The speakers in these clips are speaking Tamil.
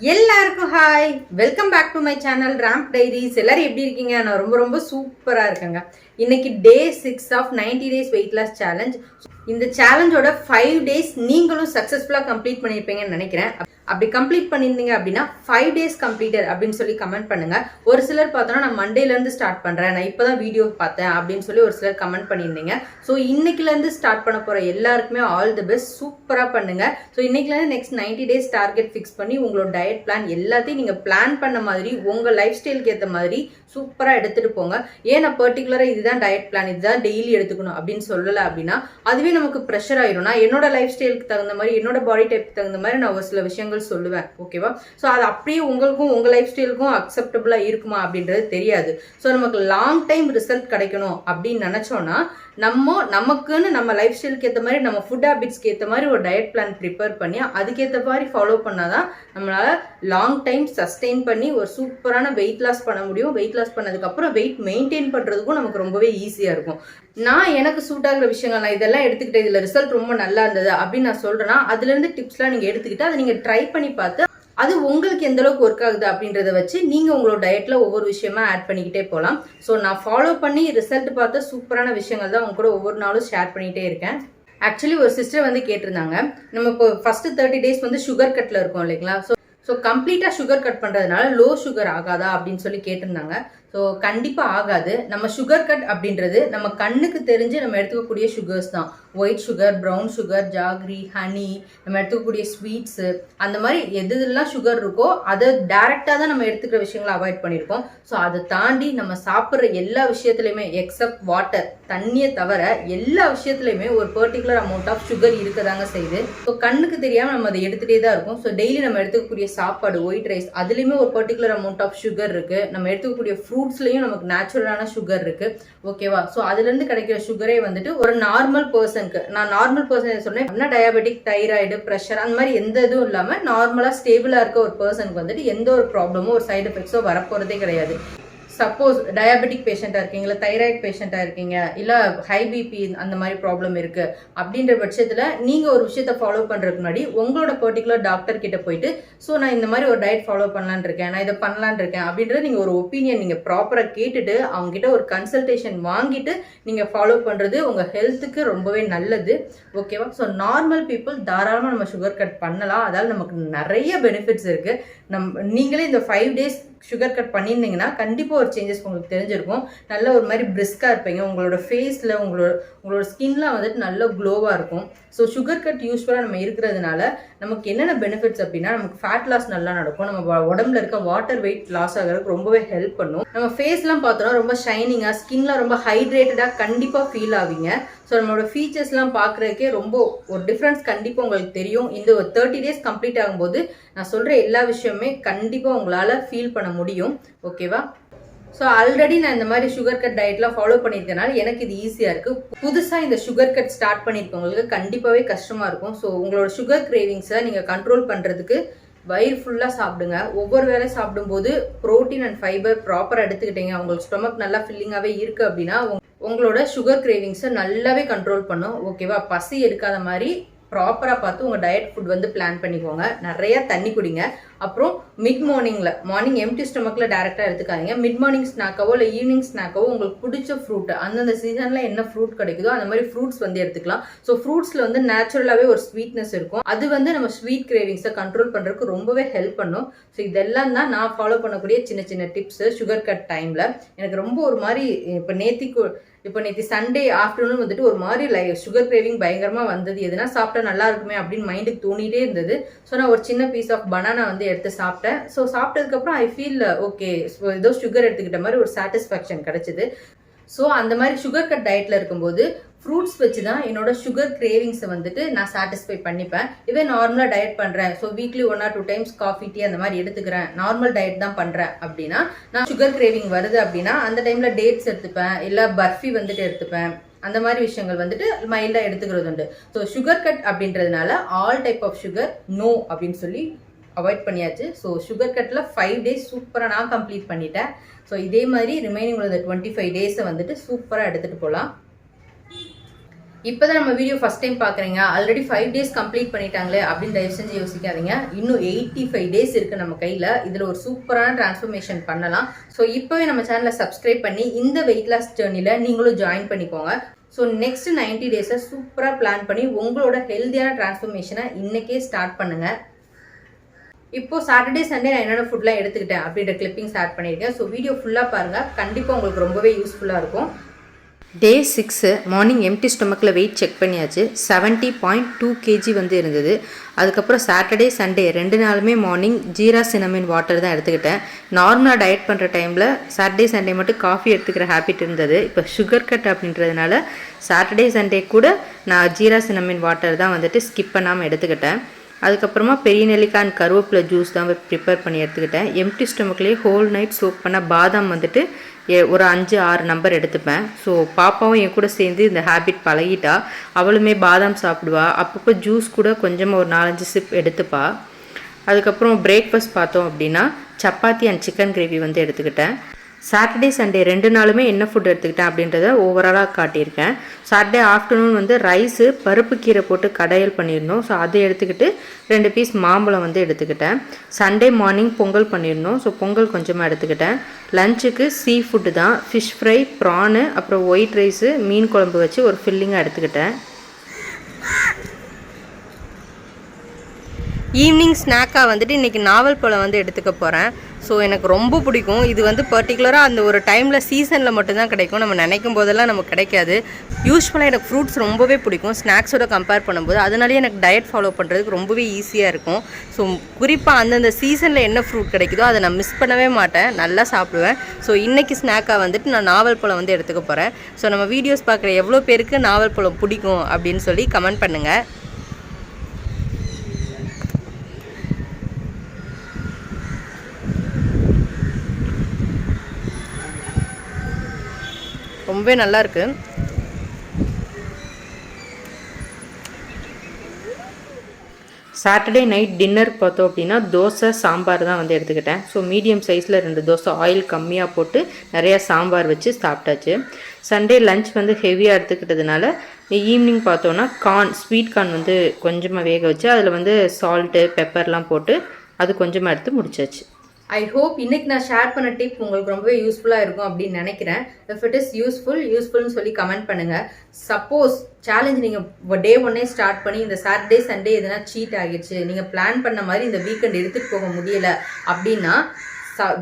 எல்லாருக்கும் hi, welcome back to my channel ramp diaries. எல்லாரும் எப்படி இருக்கீங்க? நான் ரொம்ப ரொம்ப சூப்பராக இருக்கேங்க. இன்னைக்கு day 6 of 90 days weight loss challenge. இந்த சேலஞ்சோட 5 days நீங்களும் சக்ஸஸ்ஃபுல்லாக கம்ப்ளீட் பண்ணியிருப்பீங்கன்னு நினைக்கிறேன். அப்படி கம்ப்ளீட் பண்ணியிருந்தீங்க அப்படின்னா 5 days கம்ப்ளீட்டட் அப்படின்னு சொல்லி கமெண்ட் பண்ணுங்க. ஒரு சிலர் பார்த்தோன்னா நான் மண்டேலேருந்து ஸ்டார்ட் பண்ணுறேன், நான் இப்போ தான் வீடியோ பார்த்தேன் அப்படின்னு சொல்லி ஒரு சிலர் கமெண்ட் பண்ணியிருந்தீங்க. ஸோ இன்னைக்குலேருந்து ஸ்டார்ட் பண்ண போகிற எல்லாருக்குமே ஆல் தி பெஸ்ட், சூப்பராக பண்ணுங்க. ஸோ இன்னைக்குலேருந்து நெக்ஸ்ட் 90 days டார்கெட் ஃபிக்ஸ் பண்ணி உங்களோட டயட் பிளான் எல்லாத்தையும் நீங்கள் பிளான் பண்ண மாதிரி உங்கள் லைஃப் ஸ்டைலுக்கு ஏற்ற மாதிரி சூப்பராக எடுத்துகிட்டு போங்க. ஏன் நான் பர்டிகுலராக இதுதான் டயட் பிளான், இதுதான் டெய்லி எடுத்துக்கணும் அப்படின்னு சொல்லலை அப்படின்னா அதுவே நமக்கு ப்ரெஷர் ஆயிரும். நான் என்னோட லைஃப் ஸ்டைலுக்கு தகுந்த மாதிரி, என்னோட பாடி டைப்புக்கு தகுந்த மாதிரி நான் ஒரு சில விஷயங்கள் சொல்லுவேன், ஓகேவா? ஸோ அது அப்படியே உங்களுக்கும் உங்கள் லைஃப் ஸ்டைலுக்கும் அக்செப்டபுளாக இருக்குமா அப்படின்றது தெரியாது. ஸோ நமக்கு லாங் டைம் ரிசல்ட் கிடைக்கணும் அப்படின்னு நினச்சோன்னா நமக்குன்னு நம்ம லைஃப் ஸ்டைலுக்கு ஏற்ற மாதிரி, நம்ம ஃபுட் ஹேபிட்ஸ்க்கு ஏற்ற மாதிரி ஒரு டயட் பிளான் ப்ரிப்பேர் பண்ணி அதுக்கேற்ற மாதிரி ஃபாலோ பண்ணாதான் நம்மளால லாங் டைம் சஸ்டெயின் பண்ணி ஒரு சூப்பரான வெயிட் லாஸ் பண்ண முடியும். வெயிட் லாஸ் பண்ணதுக்கப்புறம் வெயிட் மெயின்டைன் பண்ணுறதுக்கும் நமக்கு ரொம்பவே ஈஸியாக இருக்கும். நான் எனக்கு சூட் ஆகிற விஷயங்கள், நான் இதெல்லாம் எடுத்துக்கிட்டேன், இதில் ரிசல்ட் ரொம்ப நல்லா இருந்தது அப்படின்னு நான் சொல்கிறேன்னா அதுலேருந்து டிப்ஸ்லாம் நீங்கள் எடுத்துக்கிட்டு அதை நீங்கள் ட்ரை பண்ணி பார்த்து அது உங்களுக்கு எந்த அளவுக்கு ஒர்க் ஆகுது அப்படின்றத வச்சு நீங்கள் உங்களோட டயட்டில் ஒவ்வொரு விஷயமா ஆட் பண்ணிக்கிட்டே போகலாம். ஸோ நான் ஃபாலோ பண்ணி ரிசல்ட் பார்த்த சூப்பரான விஷயங்கள் தான் உங்க கூட ஒவ்வொரு நாளும் ஷேர் பண்ணிகிட்டே இருக்கேன். ஆக்சுவலி ஒரு சிஸ்டர் வந்து கேட்டிருந்தாங்க, நம்ம இப்போ ஃபர்ஸ்ட் 30 days வந்து சுகர் கட்டில் இருக்கோம் இல்லைங்களா? ஸோ கம்ப்ளீட்டாக சுகர் கட் பண்ணுறதுனால லோ சுகர் ஆகாதா அப்படின்னு சொல்லி கேட்டிருந்தாங்க. ஸோ கண்டிப்பாக ஆகாது. நம்ம சுகர் கட் அப்படின்றது நம்ம கண்ணுக்கு தெரிஞ்சு நம்ம எடுத்துக்கக்கூடிய சுகர்ஸ் தான். White sugar, brown sugar, jaggery, honey, நம்ம எடுத்துக்கக்கூடிய ஸ்வீட்ஸு, அந்த மாதிரி எதுலாம் சுகர் இருக்கோ அதை டைரெக்டாக தான் நம்ம எடுத்துக்கிற விஷயங்களை அவாய்ட் பண்ணியிருக்கோம். ஸோ அதை தாண்டி நம்ம சாப்பிட்ற எல்லா விஷயத்துலையுமே எக்ஸப்ட் வாட்டர், தண்ணியை தவிர எல்லா விஷயத்துலையுமே ஒரு பர்டிகுலர் அமௌண்ட் ஆஃப் சுகர் இருக்கதாங்க செய்யுது. ஸோ கண்ணுக்கு தெரியாமல் நம்ம அதை எடுத்துகிட்டே தான் இருக்கும். ஸோ டெய்லி நம்ம எடுத்துக்கக்கூடிய சாப்பாடு, ஒயிட் ரைஸ், அதுலேயுமே ஒரு பர்டிகுலர் அமௌண்ட் ஆஃப் சுகர் இருக்குது. நம்ம எடுத்துக்கக்கூடிய ஃப்ரூட்ஸ்லையும் நமக்கு நேச்சுரலான சுகர் இருக்குது, ஓகேவா? ஸோ அதுலேருந்து கிடைக்கிற சுகரே வந்துட்டு ஒரு நார்மல் பர்சனுக்கு, நான் நார்மல் பர்சன் சொன்னேன் அப்படின்னா டயாபெட்டிக், தைராய்டு, ப்ரெஷர் அந்த மாதிரி எந்த இதுவும் இல்லாமல் நார்மலாக ஸ்டேபிளாக இருக்க ஒரு பர்சனுக்கு வந்துட்டு எந்த ஒரு ப்ராப்ளமோ ஒரு சைடு எஃபெக்ட்ஸோ வரப்போகிறதே கிடையாது. சப்போஸ் டயாபெட்டிக் பேஷண்ட்டாக இருக்கீங்க, இல்லை தைராய்டு பேஷண்ட்டாக இருக்கீங்க, இல்லை ஹை பிபி அந்த மாதிரி ப்ராப்ளம் இருக்குது அப்படின்ற பட்சத்தில் நீங்கள் ஒரு விஷயத்தை ஃபாலோ பண்ணுறதுக்கு முன்னாடி உங்களோட பர்டிகுலர் டாக்டர் கிட்ட போயிட்டு, ஸோ நான் இந்த மாதிரி ஒரு டயட் ஃபாலோ பண்ணலான்னு இருக்கேன், நான் இதை பண்ணலான்னு இருக்கேன் அப்படின்றத நீங்கள் ஒரு ஒப்பீனியன் நீங்கள் ப்ராப்பராக கேட்டுட்டு அவங்ககிட்ட ஒரு கன்சல்டேஷன் வாங்கிட்டு நீங்கள் ஃபாலோ பண்ணுறது உங்கள் ஹெல்த்துக்கு ரொம்பவே நல்லது, ஓகேவா? ஸோ நார்மல் பீப்புள் தாராளமாக நம்ம சுகர் கட் பண்ணலாம். அதால் நமக்கு நிறைய பெனிஃபிட்ஸ் இருக்குது. நீங்களே இந்த 5 days சுகர் கட் பண்ணியிருந்தீங்கன்னா கண்டிப்பாக ஒரு சேஞ்சஸ் உங்களுக்கு தெரிஞ்சிருக்கும். நல்ல ஒரு மாதிரி பிரிஸ்காக இருப்பீங்க. உங்களோட ஃபேஸில் உங்களோட ஸ்கின்லாம் வந்துட்டு நல்ல க்ளோவாக இருக்கும். ஸோ சுகர் கட் யூஸ்வலாக நம்ம இருக்கிறதுனால நமக்கு என்னென்ன பெனிஃபிட்ஸ் அப்படின்னா, நமக்கு ஃபேட் லாஸ் நல்லா நடக்கும். நம்ம உடம்புல இருக்க வாட்டர் வெயிட் லாஸ் ஆகிறதுக்கு ரொம்பவே ஹெல்ப் பண்ணும். நம்ம ஃபேஸ்லாம் பார்த்தோன்னா ரொம்ப ஷைனிங்காக, ஸ்கின்லாம் ரொம்ப ஹைட்ரேட்டடாக கண்டிப்பாக ஃபீல் ஆவீங்க. ஸோ நம்மளோட ஃபீச்சர்ஸ்லாம் பார்க்குறதுக்கே ரொம்ப ஒரு டிஃப்ரென்ஸ் கண்டிப்பாக உங்களுக்கு தெரியும். இந்த ஒரு 30 days கம்ப்ளீட் ஆகும்போது நான் சொல்கிற எல்லா விஷயமே கண்டிப்பாக உங்களால் ஃபீல் பண்ண முடியும், ஓகேவா? ஸோ ஆல்ரெடி நான் இந்த மாதிரி சுகர் கட் டயட்லாம் ஃபாலோ பண்ணியிருக்கனால எனக்கு இது ஈஸியாக இருக்குது. புதுசாக இந்த சுகர் கட் ஸ்டார்ட் பண்ணியிருக்கவங்களுக்கு கண்டிப்பாகவே கஷ்டமாக இருக்கும். ஸோ உங்களோட சுகர் கிரேவிங்ஸை நீங்கள் கண்ட்ரோல் பண்ணுறதுக்கு வயிறு ஃபுல்லாக சாப்பிடுங்க. ஒவ்வொரு வேளை சாப்பிடும்போது ப்ரோட்டீன் அண்ட் ஃபைபர் ப்ராப்பராக எடுத்துக்கிட்டீங்க, உங்களுக்கு ஸ்டொமக் நல்லா ஃபில்லிங்காகவே இருக்குது அப்படின்னா உங்களோட சுகர் கிரேவிங்ஸை நல்லாவே கண்ட்ரோல் பண்ணும், ஓகேவா? பசி எடுக்காத மாதிரி ப்ராப்பராக பார்த்து உங்கள் டயட் ஃபுட் வந்து பிளான் பண்ணிக்கோங்க. நிறையா தண்ணி குடிங்க. அப்புறம் மார்னிங் எம்டி ஸ்டொமக்கில் டேரெக்டாக எடுத்துக்காதீங்க. மிட் மார்னிங் ஸ்நாக்காவோ இல்லை ஈவினிங் ஸ்நாக்காவோ உங்களுக்கு பிடிச்ச ஃப்ரூட், அந்தந்த சீசனில் என்ன ஃப்ரூட் கிடைக்குதோ அந்த மாதிரி ஃப்ரூட்ஸ் வந்து எடுத்துக்கலாம். ஸோ ஃப்ரூட்ஸில் வந்து நேச்சுரலாகவே ஒரு ஸ்வீட்னஸ் இருக்கும். அது வந்து நம்ம ஸ்வீட் கிரேவிங்ஸை கண்ட்ரோல் பண்ணுறதுக்கு ரொம்பவே ஹெல்ப் பண்ணும். ஸோ இதெல்லாம் தான் நான் ஃபாலோ பண்ணக்கூடிய சின்ன சின்ன டிப்ஸு சுகர் கட் டைமில். எனக்கு ரொம்ப ஒரு மாதிரி இப்போ நேற்று சண்டே ஆஃப்டர்நூன் வந்துட்டு ஒரு மாதிரி சுகர் கிரேவிங் பயங்கரமாக வந்தது. எதுனா சாப்பிட்டா நல்லா இருக்குமே அப்படின்னு மைண்டுக்கு தோணிகிட்டே இருந்தது. ஸோ நான் ஒரு சின்ன பீஸ் ஆஃப் பனானா வந்து எடுத்து சாப்பிட்டேன். ஸோ சாப்பிட்டதுக்கப்புறம் ஐ ஃபீல் ஓகே, ஏதோ சுகர் எடுத்துக்கிட்ட மாதிரி ஒரு சாட்டிஸ்ஃபேக்ஷன் கிடைச்சிது. ஸோ அந்த மாதிரி சுகர் கட் டயட்டில் இருக்கும்போது ஃப்ரூட்ஸ் வச்சு தான் என்னோட சுகர் கிரேவிங்ஸை வந்துட்டு நான் சாட்டிஸ்ஃபை பண்ணிப்பேன். இதே நார்மலாக டயட் பண்ணுறேன், so weekly 1 or 2 times coffee, tea அந்த மாதிரி எடுத்துக்கிறேன், நார்மல் டயட் தான் பண்ணுறேன் அப்படின்னா, நான் சுகர் கிரேவிங் வருது அப்படின்னா அந்த டைமில் டேட்ஸ் எடுத்துப்பேன், இல்லை பர்ஃபி வந்துட்டு எடுத்துப்பேன். அந்த மாதிரி விஷயங்கள் வந்துட்டு மைல்டாக எடுத்துக்கிறது உண்டு. ஸோ சுகர் கட் அப்படின்றதுனால all type of sugar no அப்படின்னு சொல்லி அவாய்ட் பண்ணியாச்சு. ஸோ சுகர் கட்டில் 5 days சூப்பராக நான் கம்ப்ளீட் பண்ணிட்டேன். ஸோ இதே மாதிரி ரிமைனிங் உள்ள 25 days வந்துட்டு சூப்பராக எடுத்துகிட்டு போகலாம். இப்போதான் நம்ம வீடியோ ஃபர்ஸ்ட் டைம் பார்க்குறீங்க, ஆல்ரெடி 5 days கம்ப்ளீட் பண்ணிட்டாங்களே அப்படின்னு தயவு செஞ்சு யோசிக்காதீங்க. இன்னும் 85 days இருக்குது நம்ம கையில். இதில் ஒரு சூப்பரான டிரான்ஸ்ஃபர்மேஷன் பண்ணலாம். ஸோ இப்போவே நம்ம சேனலை சப்ஸ்கிரைப் பண்ணி இந்த வெயிட் லாஸ் ஜேர்னியில் நீங்களும் ஜாயின் பண்ணிக்கோங்க. ஸோ நெக்ஸ்ட் 90 days சூப்பராக பிளான் பண்ணி உங்களோட ஹெல்த்தியான டிரான்ஸ்ஃபர்மேஷனை இன்றைக்கே ஸ்டார்ட் பண்ணுங்கள். இப்போ சாட்டர்டே சண்டே நான் என்னென்ன ஃபுட்லாம் எடுத்துக்கிட்டேன் அப்படின்ற கிளிப்பிங்ஸ் ஆட் பண்ணியிருக்கேன். ஸோ வீடியோ ஃபுல்லாக பாருங்கள், கண்டிப்பாக உங்களுக்கு ரொம்பவே யூஸ்ஃபுல்லாக இருக்கும். டே 6 மார்னிங் எம்டி ஸ்டொமக்கில் வெயிட் செக் பண்ணியாச்சு. 70.2 kg வந்து இருந்தது. அதுக்கப்புறம் சாட்டர்டே சண்டே 2 நாளுமே மார்னிங் ஜீரா சினமின் வாட்டர் தான் எடுத்துக்கிட்டேன். நார்மலாக டயட் பண்ணுற டைமில் சாட்டர்டே சண்டே மட்டும் காஃபி எடுத்துக்கிற ஹேபிட் இருந்தது. இப்போ சுகர் கட் அப்படின்றதுனால சாட்டர்டே சண்டே கூட நான் ஜீரா சினமின் வாட்டர் தான் வந்துட்டு ஸ்கிப் பண்ணாமல் எடுத்துக்கிட்டேன். அதுக்கப்புறமா பெரிய நெல்லிக்காய் அண்ட் கருவேப்பிலை ஜூஸ் தான் ப்ரிப்பேர் பண்ணி எடுத்துக்கிட்டேன். எம்டி ஸ்டொமக்லேயே ஹோல் நைட் சோக் பண்ண பாதாம் வந்துட்டு ஒரு 5-6 நம்பர் எடுத்துப்பேன். ஸோ பாப்பாவும் என் கூட சேர்ந்து இந்த ஹேபிட் பழகிட்டா. அவளுமே பாதாம் சாப்பிடுவா. அப்பப்போ ஜூஸ் கூட கொஞ்சமாக ஒரு 4-5 சிப் எடுத்துப்பா. அதுக்கப்புறம் பிரேக்ஃபாஸ்ட் பார்த்தோம் அப்படின்னா சப்பாத்தி அண்ட் சிக்கன் கிரேவி வந்து எடுத்துக்கிட்டேன். சாட்டர்டே சண்டே 2 நாளுமே என்ன ஃபுட் எடுத்துக்கிட்டேன் அப்படின்றத ஓவராலாக காட்டியிருக்கேன். சாட்டர்டே ஆஃப்டர்நூன் வந்து ரைஸு பருப்பு கீரை போட்டு கடையல் பண்ணியிருந்தோம். ஸோ அதை எடுத்துக்கிட்டு 2 பீஸ் மாம்பழம் வந்து எடுத்துக்கிட்டேன். சண்டே மார்னிங் பொங்கல் பண்ணியிருந்தோம். ஸோ பொங்கல் கொஞ்சமாக எடுத்துக்கிட்டேன். லஞ்சுக்கு சீ ஃபுட்டு தான், ஃபிஷ் ஃப்ரை, ப்ரானு, அப்புறம் ஒயிட் ரைஸு, மீன் குழம்பு வச்சு ஒரு ஃபில்லிங்காக எடுத்துக்கிட்டேன். ஈவினிங் ஸ்நாக்காக வந்துட்டு இன்றைக்கி நாவல் பழம் வந்து எடுத்துக்க போகிறேன். ஸோ எனக்கு ரொம்ப பிடிக்கும். இது வந்து பர்டிகுலராக அந்த ஒரு டைமில் சீசனில் மட்டும்தான் கிடைக்கும். நம்ம நினைக்கும் போதெல்லாம் நமக்கு கிடைக்காது. யூஸ்வலாக எனக்கு ஃப்ரூட்ஸ் ரொம்பவே பிடிக்கும் ஸ்நாக்ஸோட கம்பேர் பண்ணும்போது. அதனாலேயே எனக்கு டயட் ஃபாலோ பண்ணுறதுக்கு ரொம்பவே ஈஸியாக இருக்கும். ஸோ குறிப்பாக அந்தந்த சீசனில் என்ன ஃப்ரூட் கிடைக்குதோ அதை நான் மிஸ் பண்ணவே மாட்டேன், நல்லா சாப்பிடுவேன். ஸோ இன்றைக்கி ஸ்நாக்காக வந்துட்டு நான் நாவல் பழம் வந்து எடுத்துக்க போகிறேன். ஸோ நம்ம வீடியோஸ் பார்க்குற எவ்வளோ பேருக்கு நாவல் பழம் பிடிக்கும் அப்படின்னு சொல்லி கமெண்ட் பண்ணுங்கள். ரொம்பவே நல்லா இருக்கு. சாட்டர்டே நைட் டின்னர் பார்த்தோம் அப்படின்னா தோசை சாம்பார் தான் வந்து எடுத்துக்கிட்டேன். ஸோ மீடியம் சைஸில் 2 தோசை ஆயில் கம்மியாக போட்டு நிறையா சாம்பார் வச்சு சாப்பிட்டாச்சு. சண்டே லஞ்ச் வந்து ஹெவியாக எடுத்துக்கிட்டதுனால ஈவினிங் பார்த்தோன்னா ஸ்வீட் கார்ன் வந்து கொஞ்சமாக வேக வச்சு அதில் வந்து சால்ட்டு பெப்பர்லாம் போட்டு அது கொஞ்சமாக எடுத்து முடிச்சாச்சு. ஐ ஹோப் இன்னைக்கு நான் ஷேர் பண்ண டிப் உங்களுக்கு ரொம்பவே யூஸ்ஃபுல்லாக இருக்கும் அப்படின்னு நினைக்கிறேன். இஃப் இட் இஸ் யூஸ்ஃபுல்னு சொல்லி கமெண்ட் பண்ணுங்கள். சப்போஸ் சேலஞ்ச் நீங்கள் டே 1 ஸ்டார்ட் பண்ணி இந்த சாட்டர்டே சண்டே எதுனா சீட் ஆகிடுச்சு, நீங்கள் பிளான் பண்ண மாதிரி இந்த வீக்கெண்ட் எடுத்துகிட்டு போக முடியலை அப்படின்னா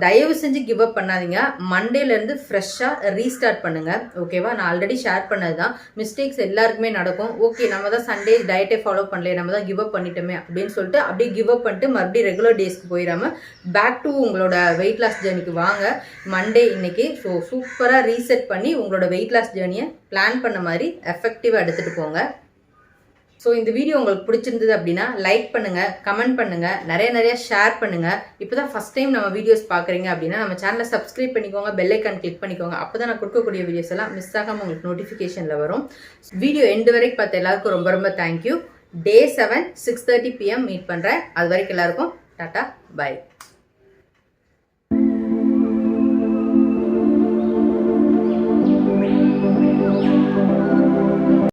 தயவு செஞ்சு கிவ் அப் பண்ணாதீங்க. மண்டேலேருந்து ஃப்ரெஷ்ஷாக ரீஸ்டார்ட் பண்ணுங்கள். ஓகேவா? நான் ஆல்ரெடி ஷேர் பண்ணது தான். மிஸ்டேக்ஸ் எல்லாருக்குமே நடக்கும். ஓகே, நம்ம தான் சண்டே டயட்டே ஃபாலோ பண்ணல, நம்ம தான் கிவ் அப் பண்ணிட்டோமே அப்படின்னு சொல்லிட்டு அப்படியே கிவ் அப் பண்ணிட்டு மறுபடியும் ரெகுலர் டேஸ்க்கு போயிடாமல் பேக் டு உங்களோட வெயிட் லாஸ் ஜேர்னிக்கு வாங்க. மண்டே இன்னைக்கு ஸோ சூப்பராக ரீசெட் பண்ணி உங்களோட வெயிட் லாஸ் ஜேர்னியை பிளான் பண்ண மாதிரி எஃபெக்டிவாக எடுத்துகிட்டு போங்க. ஸோ இந்த வீடியோ உங்களுக்கு பிடிச்சிருந்தது அப்படின்னா லைக் பண்ணுங்கள், கமெண்ட் பண்ணுங்கள், நிறைய ஷேர் பண்ணுங்கள். இப்போ தான் ஃபஸ்ட் டைம் நம்ம வீடியோஸ் பார்க்குறீங்க அப்படின்னா நம்ம சேனலை சப்ஸ்கிரைப் பண்ணிக்கோங்க, பெல் ஐக்கான் கிளிக் பண்ணிக்கோங்க. அப்போ தான் நான் கொடுக்கக்கூடிய வீடியோஸ் எல்லாம் மிஸ் ஆகாமல் உங்களுக்கு நோட்டிஃபிகேஷனில் வரும். வீடியோ எண்டு வரைக்கும் பார்த்த எல்லாருக்கும் ரொம்ப தேங்க்யூ. Day 7 6:30 PM மீட் பண்ணுறேன். அது வரைக்கும் எல்லாருக்கும் டாட்டா, பை.